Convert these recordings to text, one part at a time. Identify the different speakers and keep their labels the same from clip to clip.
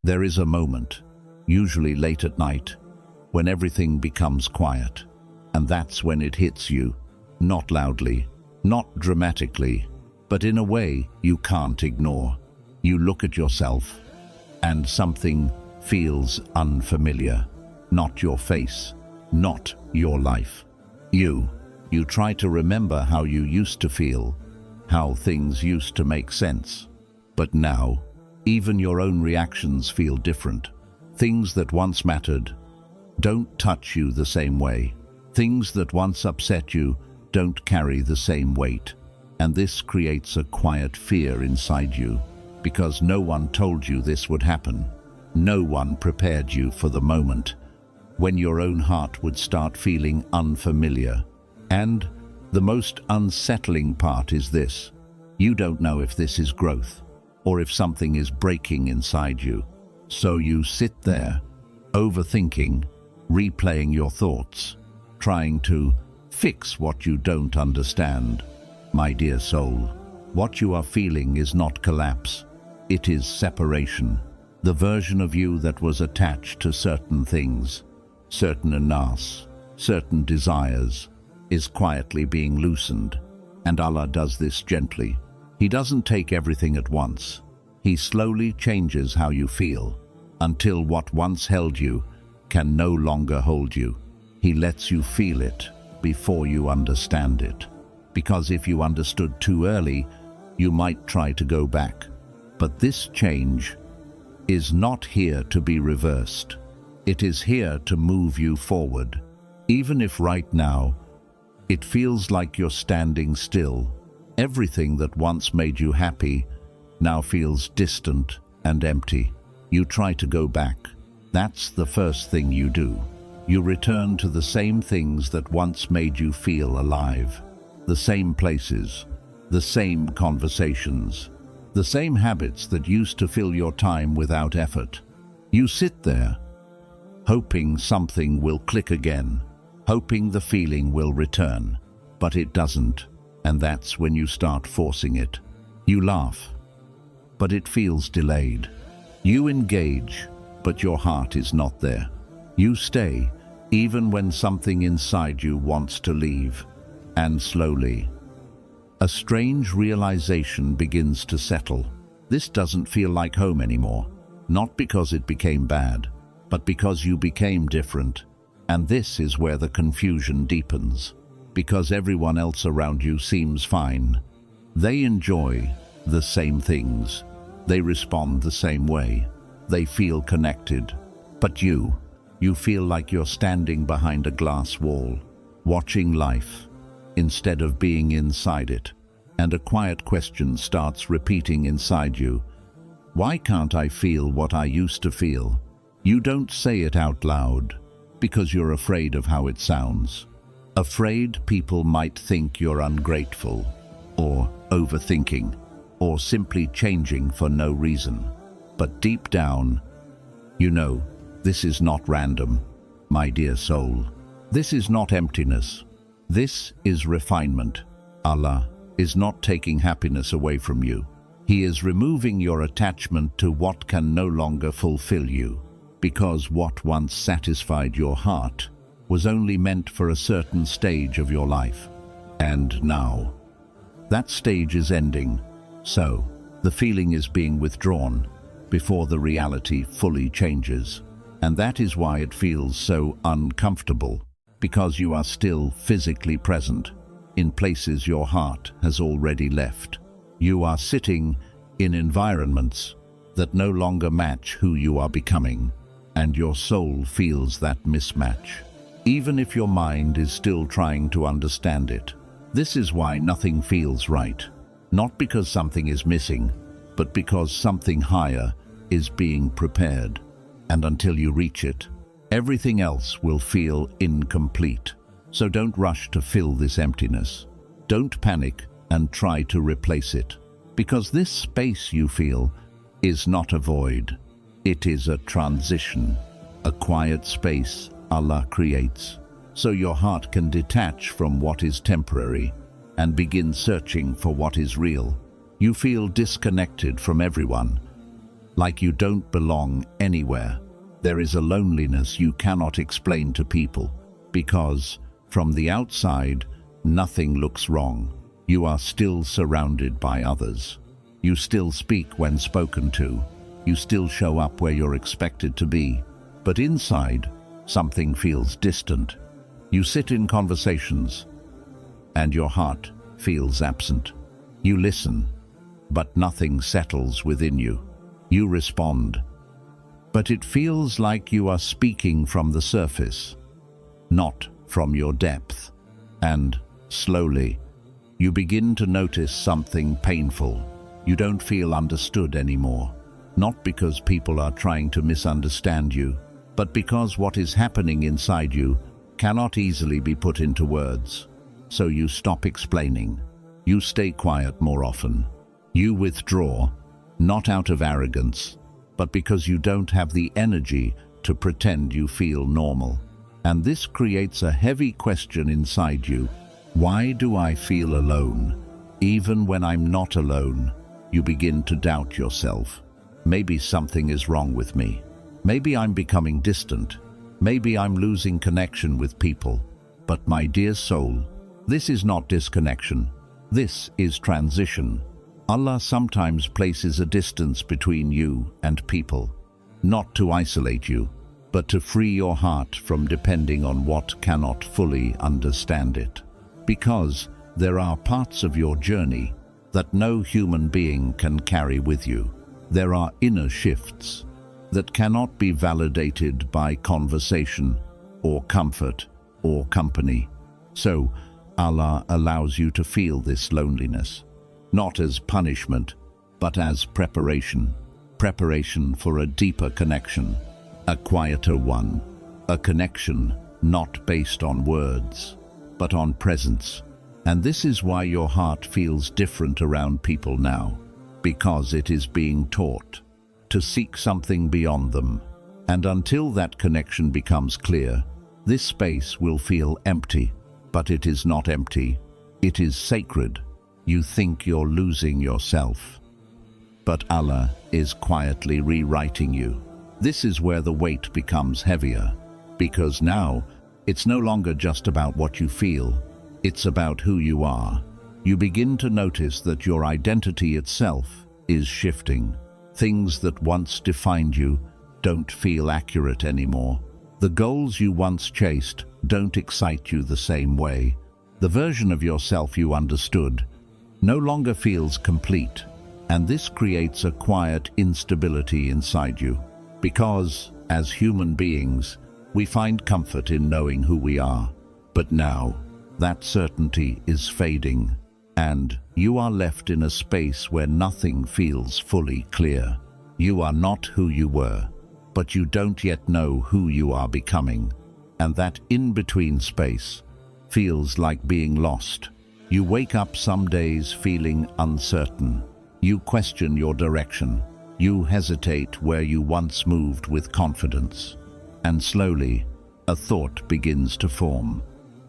Speaker 1: There is a moment, usually late at night, when everything becomes quiet. And that's when it hits you, not loudly, not dramatically, but in a way you can't ignore. You look at yourself, and something feels unfamiliar. Not your face, not your life. You try to remember how you used to feel, how things used to make sense. But now, even your own reactions feel different. Things that once mattered don't touch you the same way. Things that once upset you don't carry the same weight. And this creates a quiet fear inside you, because no one told you this would happen. No one prepared you for the moment when your own heart would start feeling unfamiliar. And the most unsettling part is this: you don't know if this is growth or if something is breaking inside you. So you sit there, overthinking, replaying your thoughts, trying to fix what you don't understand. My dear soul, what you are feeling is not collapse. It is separation. The version of you that was attached to certain things, certain anas, certain desires, is quietly being loosened. And Allah does this gently. He doesn't take everything at once. He slowly changes how you feel, until what once held you can no longer hold you. He lets you feel it before you understand it. Because if you understood too early, you might try to go back. But this change is not here to be reversed. It is here to move you forward. Even if right now it feels like you're standing still, everything that once made you happy now feels distant and empty. You try to go back. That's the first thing you do. You return to the same things that once made you feel alive. The same places, the same conversations, the same habits that used to fill your time without effort. You sit there, hoping something will click again, hoping the feeling will return, but it doesn't, and that's when you start forcing it. You laugh, but it feels delayed. You engage, but your heart is not there. You stay, even when something inside you wants to leave, and slowly, a strange realization begins to settle. This doesn't feel like home anymore, not because it became bad, but because you became different. And this is where the confusion deepens, because everyone else around you seems fine. They enjoy the same things. They respond the same way. They feel connected. But you feel like you're standing behind a glass wall, watching life instead of being inside it. And a quiet question starts repeating inside you. Why can't I feel what I used to feel? You don't say it out loud because you're afraid of how it sounds. Afraid people might think you're ungrateful, or overthinking, or simply changing for no reason. But deep down, you know, this is not random, my dear soul. This is not emptiness. This is refinement. Allah is not taking happiness away from you. He is removing your attachment to what can no longer fulfill you, because what once satisfied your heart was only meant for a certain stage of your life. And now, that stage is ending, so the feeling is being withdrawn before the reality fully changes. And that is why it feels so uncomfortable, because you are still physically present in places your heart has already left. You are sitting in environments that no longer match who you are becoming, and your soul feels that mismatch, even if your mind is still trying to understand it. This is why nothing feels right, not because something is missing, but because something higher is being prepared. And until you reach it, everything else will feel incomplete. So don't rush to fill this emptiness. Don't panic and try to replace it, because this space you feel is not a void. It is a transition, a quiet space Allah creates, so your heart can detach from what is temporary and begin searching for what is real. You feel disconnected from everyone, like you don't belong anywhere. There is a loneliness you cannot explain to people, because from the outside, nothing looks wrong. You are still surrounded by others. You still speak when spoken to. You still show up where you're expected to be. But inside, something feels distant. You sit in conversations, and your heart feels absent. You listen, but nothing settles within you. You respond, but it feels like you are speaking from the surface, not from your depth. And slowly, you begin to notice something painful. You don't feel understood anymore, not because people are trying to misunderstand you, but because what is happening inside you cannot easily be put into words. So you stop explaining. You stay quiet more often. You withdraw, not out of arrogance, but because you don't have the energy to pretend you feel normal. And this creates a heavy question inside you. Why do I feel alone? Even when I'm not alone, you begin to doubt yourself. Maybe something is wrong with me. Maybe I'm becoming distant. Maybe I'm losing connection with people. But my dear soul, this is not disconnection. This is transition. Allah sometimes places a distance between you and people, not to isolate you, but to free your heart from depending on what cannot fully understand it. Because there are parts of your journey that no human being can carry with you. There are inner shifts that cannot be validated by conversation or comfort or company. So Allah allows you to feel this loneliness, not as punishment, but as preparation. Preparation for a deeper connection, a quieter one, a connection not based on words, but on presence. And this is why your heart feels different around people now, because it is being taught to seek something beyond them. And until that connection becomes clear, this space will feel empty. But it is not empty, it is sacred. You think you're losing yourself, but Allah is quietly rewriting you. This is where the weight becomes heavier, because now it's no longer just about what you feel, it's about who you are. You begin to notice that your identity itself is shifting. Things that once defined you don't feel accurate anymore. The goals you once chased don't excite you the same way. The version of yourself you understood no longer feels complete, and this creates a quiet instability inside you. Because, as human beings, we find comfort in knowing who we are. But now, that certainty is fading, and you are left in a space where nothing feels fully clear. You are not who you were, but you don't yet know who you are becoming. And that in-between space feels like being lost. You wake up some days feeling uncertain. You question your direction. You hesitate where you once moved with confidence. And slowly, a thought begins to form.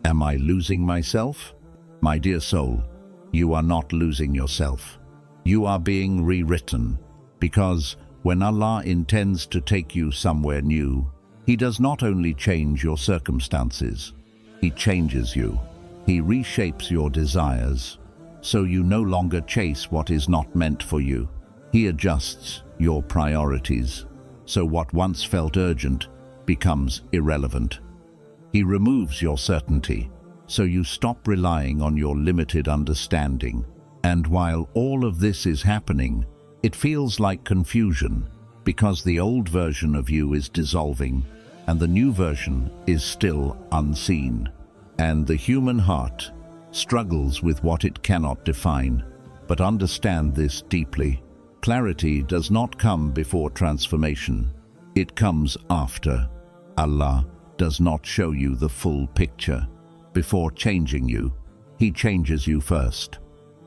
Speaker 1: Am I losing myself? My dear soul, you are not losing yourself. You are being rewritten, because when Allah intends to take you somewhere new, He does not only change your circumstances, He changes you. He reshapes your desires, so you no longer chase what is not meant for you. He adjusts your priorities, so what once felt urgent becomes irrelevant. He removes your certainty, so you stop relying on your limited understanding. And while all of this is happening, it feels like confusion, because the old version of you is dissolving, and the new version is still unseen. And the human heart struggles with what it cannot define. But understand this deeply. Clarity does not come before transformation. It comes after. Allah does not show you the full picture. Before changing you, He changes you first.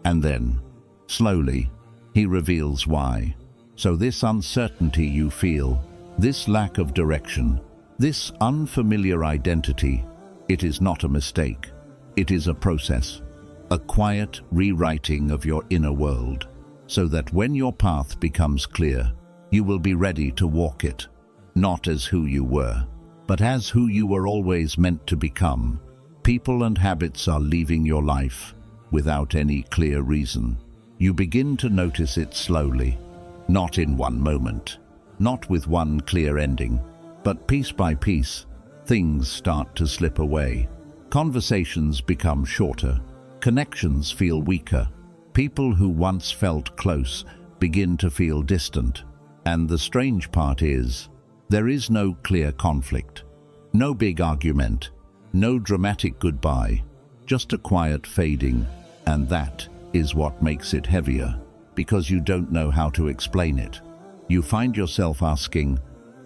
Speaker 1: And then, slowly, He reveals why. So this uncertainty you feel, this lack of direction, this unfamiliar identity, it is not a mistake. It is a process, a quiet rewriting of your inner world, so that when your path becomes clear, you will be ready to walk it, not as who you were, but as who you were always meant to become. People and habits are leaving your life without any clear reason. You begin to notice it slowly, not in one moment, not with one clear ending, but piece by piece, things start to slip away. Conversations become shorter, connections feel weaker. People who once felt close begin to feel distant. And the strange part is, there is no clear conflict, no big argument, no dramatic goodbye, just a quiet fading, and that is what makes it heavier, because you don't know how to explain it. You find yourself asking,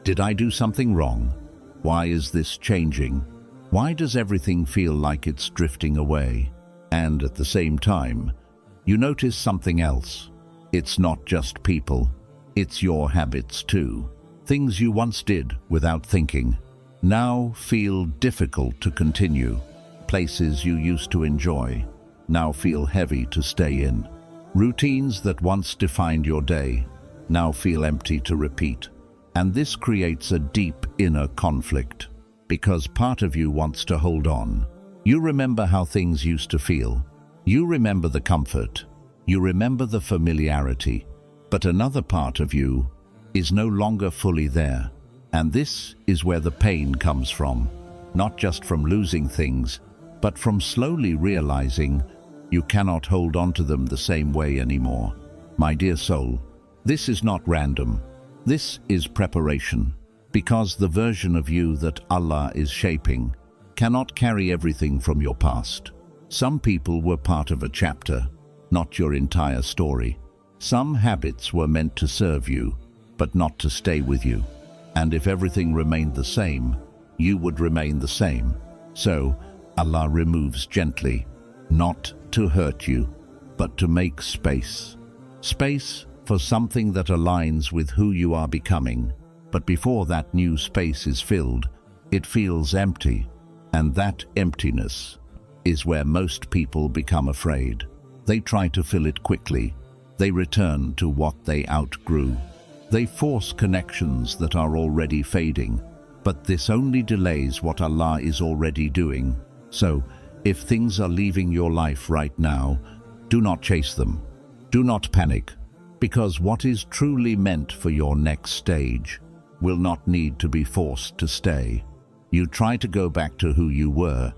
Speaker 1: did I do something wrong? Why is this changing? Why does everything feel like it's drifting away? And at the same time, you notice something else. It's not just people, it's your habits too. Things you once did without thinking now feel difficult to continue. Places you used to enjoy now feel heavy to stay in. Routines that once defined your day now feel empty to repeat. And this creates a deep inner conflict, because part of you wants to hold on. You remember how things used to feel. You remember the comfort. You remember the familiarity. But another part of you is no longer fully there. And this is where the pain comes from. Not just from losing things, but from slowly realizing you cannot hold on to them the same way anymore. My dear soul, this is not random. This is preparation, because the version of you that Allah is shaping cannot carry everything from your past. Some people were part of a chapter, not your entire story. Some habits were meant to serve you, but not to stay with you. And if everything remained the same, you would remain the same. So, Allah removes gently, not to hurt you, but to make space. Space for something that aligns with who you are becoming. But before that new space is filled, it feels empty. And that emptiness is where most people become afraid. They try to fill it quickly. They return to what they outgrew. They force connections that are already fading. But this only delays what Allah is already doing. So, if things are leaving your life right now, do not chase them. Do not panic, because what is truly meant for your next stage will not need to be forced to stay. You try to go back to who you were,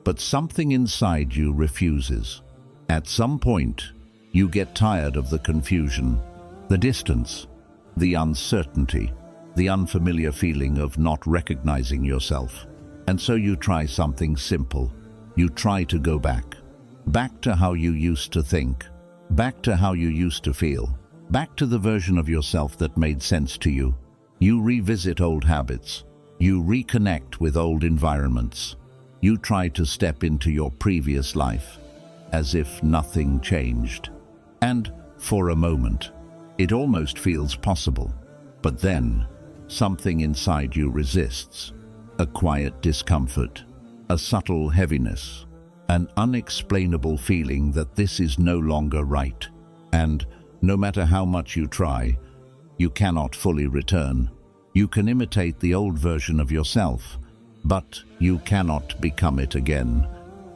Speaker 1: but something inside you refuses. At some point, you get tired of the confusion, the distance, the uncertainty, the unfamiliar feeling of not recognizing yourself. And so you try something simple. You try to go back. Back to how you used to think. Back to how you used to feel. Back to the version of yourself that made sense to you. You revisit old habits. You reconnect with old environments. You try to step into your previous life as if nothing changed. And for a moment, it almost feels possible. But then, something inside you resists. A quiet discomfort, a subtle heaviness, an unexplainable feeling that this is no longer right. And no matter how much you try, you cannot fully return. You can imitate the old version of yourself, but you cannot become it again.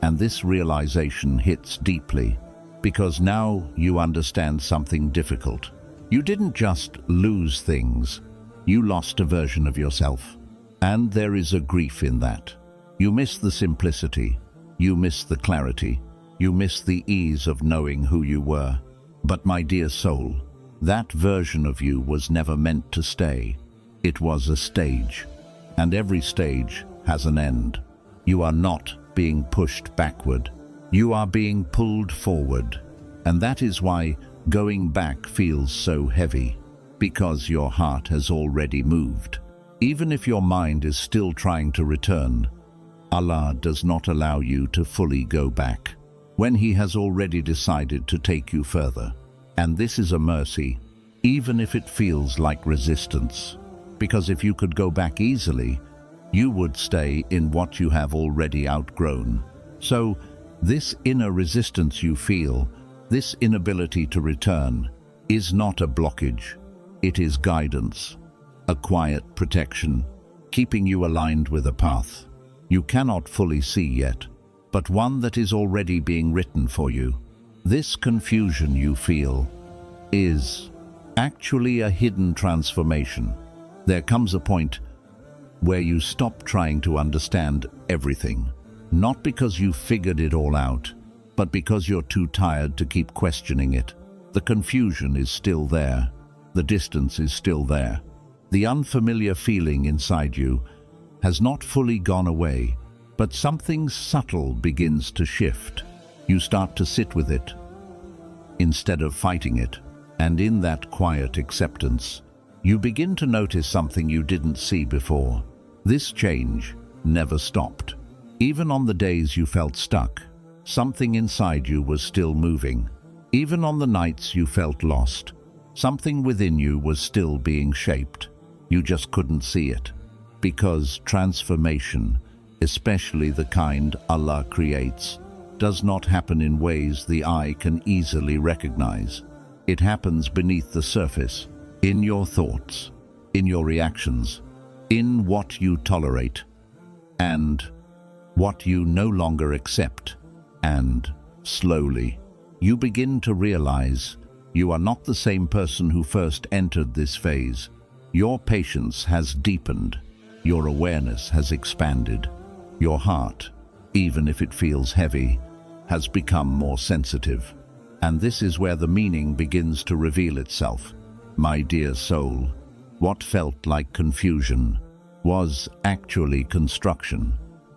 Speaker 1: And this realization hits deeply, because now you understand something difficult. You didn't just lose things, you lost a version of yourself. And there is a grief in that. You miss the simplicity, you miss the clarity, you miss the ease of knowing who you were. But my dear soul, that version of you was never meant to stay. It was a stage, and every stage has an end. You are not being pushed backward, you are being pulled forward. And that is why going back feels so heavy, because your heart has already moved. Even if your mind is still trying to return, Allah does not allow you to fully go back when He has already decided to take you further. And this is a mercy, even if it feels like resistance. Because if you could go back easily, you would stay in what you have already outgrown. So, this inner resistance you feel, this inability to return, is not a blockage. It is guidance, a quiet protection, keeping you aligned with a path you cannot fully see yet, but one that is already being written for you. This confusion you feel is actually a hidden transformation. There comes a point where you stop trying to understand everything, not because you figured it all out, but because you're too tired to keep questioning it. The confusion is still there. The distance is still there. The unfamiliar feeling inside you has not fully gone away, but something subtle begins to shift. You start to sit with it instead of fighting it, and in that quiet acceptance, you begin to notice something you didn't see before. This change never stopped. Even on the days you felt stuck, something inside you was still moving. Even on the nights you felt lost, something within you was still being shaped. You just couldn't see it. Because transformation, especially the kind Allah creates, does not happen in ways the eye can easily recognize. It happens beneath the surface, in your thoughts, in your reactions, in what you tolerate, and what you no longer accept. And slowly, you begin to realize you are not the same person who first entered this phase. Your patience has deepened. Your awareness has expanded. Your heart, even if it feels heavy, has become more sensitive. And this is where the meaning begins to reveal itself. My dear soul, what felt like confusion was actually construction.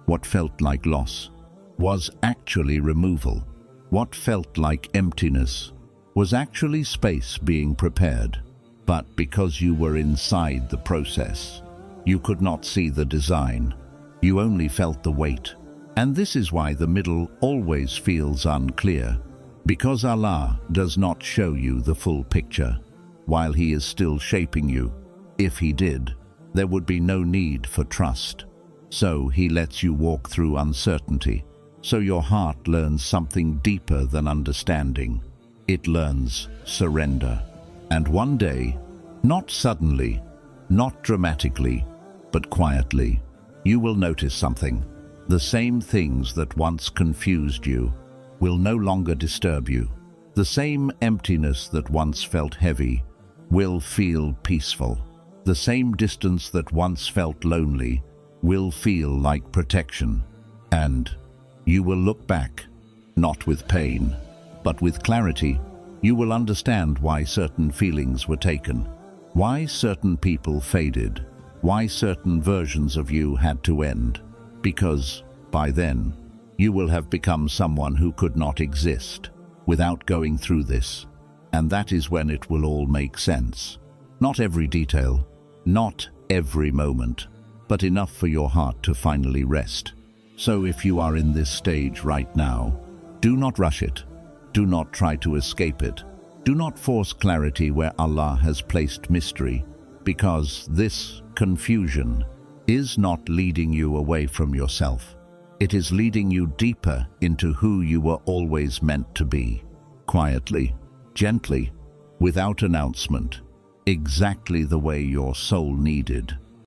Speaker 1: What felt like loss was actually removal. What felt like emptiness was actually space being prepared. But because you were inside the process, you could not see the design. You only felt the weight. And this is why the middle always feels unclear. Because Allah does not show you the full picture while He is still shaping you. If He did, there would be no need for trust. So He lets you walk through uncertainty, so your heart learns something deeper than understanding. It learns surrender. And one day, not suddenly, not dramatically, but quietly, you will notice something. The same things that once confused you will no longer disturb you. The same emptiness that once felt heavy will feel peaceful. The same distance that once felt lonely will feel like protection. And you will look back, not with pain, but with clarity. You will understand why certain feelings were taken, why certain people faded, why certain versions of you had to end. Because by then, you will have become someone who could not exist without going through this. And that is when it will all make sense. Not every detail, not every moment, but enough for your heart to finally rest. So if you are in this stage right now, do not rush it. Do not try to escape it. Do not force clarity where Allah has placed mystery, because this confusion is not leading you away from yourself. It is leading you deeper into who you were always meant to be. Quietly, gently, without announcement, exactly the way your soul needed.